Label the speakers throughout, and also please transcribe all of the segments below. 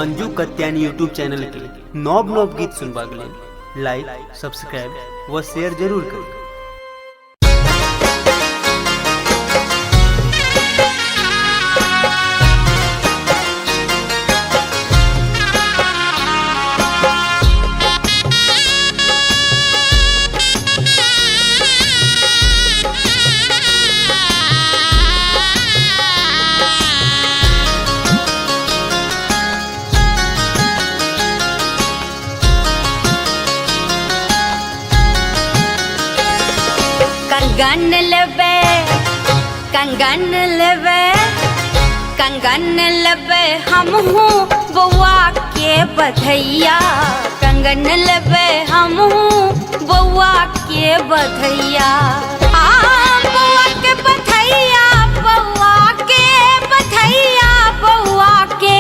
Speaker 1: Anju Katyani YouTube channel के नव नव गीत सुनबाक लेल लाइक, सब्सक्राइब व शेयर जरूर करू।
Speaker 2: कंगन लेबे हमहू बउआ के बधैया, कंगन लेबे हमहू बउआ के बधैया। बउआ के बधैया, बउआ के बधैया, बउआ के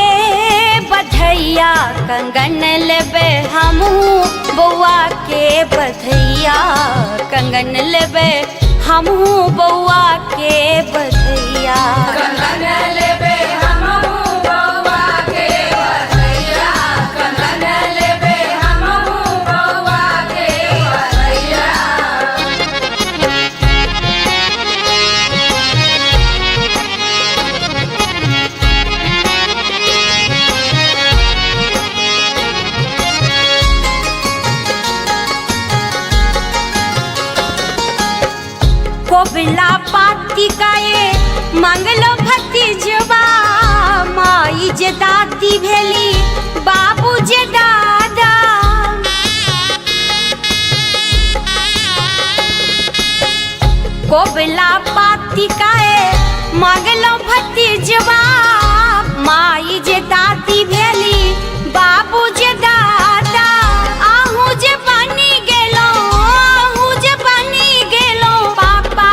Speaker 2: बधैया। कंगन लेबे हमहू बउआ के बधैया, कंगन लेबे हमहू बउआ के बधैया।
Speaker 3: कंगन लेबे हमहू बउआ के बधैया, कंगन लेबे हमहू बउआ के बधैया।
Speaker 2: कोबला पाती काए मंगलो भतीजवा, माई जे दादी भेली बाबू जे दादा। कोबला पाती काए मंगलो भतीजवा, माई जे दादी भेली बाबू जे दादा। आहू जे बनी गेलो, आहू जे बनी गेलो पापा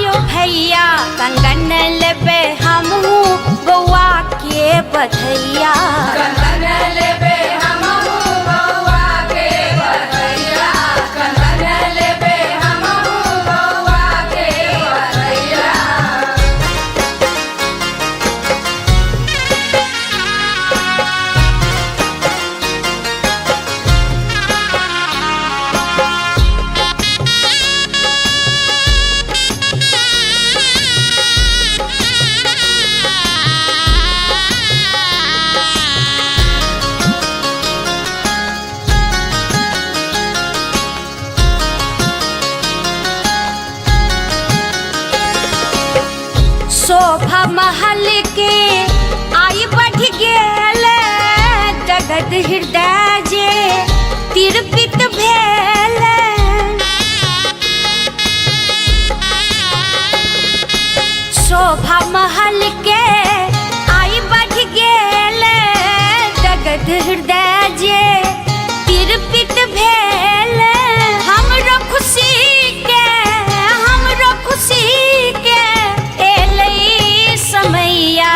Speaker 2: यो भैया। कंगन लेबे हमहू बउआ के बधैया,
Speaker 3: कंगन लेबे हमहू बउआ के बधैया, कंगन लेबे हमहू बउआ के बधैया।
Speaker 2: शोभा महल के आई बढ़ गेल, जगत हृदय जे तिरपित भेल। शोभा महल के आई बढ़ गेल, जगत हृदय जे तिरपित भेल। हमरो खुशी के, हमरो खुशी के समैया।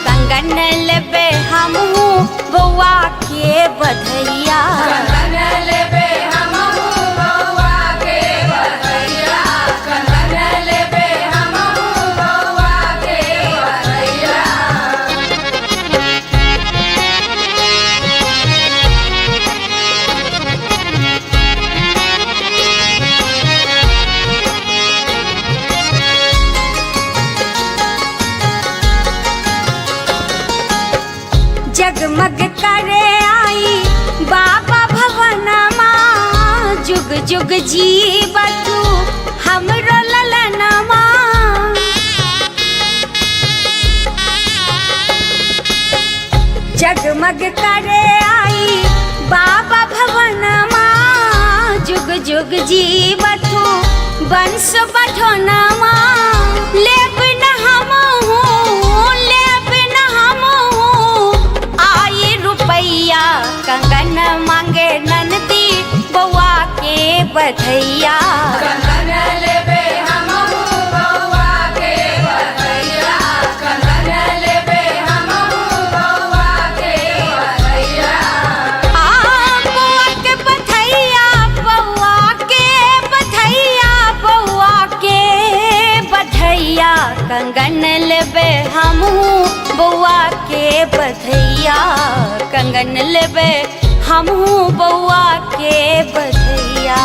Speaker 2: कंगन लेबे हमहू बउआ के बधैया,
Speaker 3: कंगन लेबे हमहू बउआ के बधैया, कंगन लेबे हमहू बउआ के बधैया।
Speaker 2: जगमग करे आई बाबा भवनमा, जुग जुग जीवा तू हमरो ललनमा। जगमग करे आई बाबा भवनमा, जुग जुग जीवा तू बंश बढ़ोनमा। लेब न हमहू, लेब न हमहू आई रुपैया। कंगन मांगे ननदी बउआ के बधैया,
Speaker 3: कंगन लेबे हमहू बउआ के बधैया, कंगन लेबे हमहू बउआ के बधैया।
Speaker 2: बउआ के बधैया, बउआ के बधैया, बउआ के बधैया। कंगन लेबे हमहू बउआ के बधैया, कंगन लेबे हमहू बउआ के बधैया।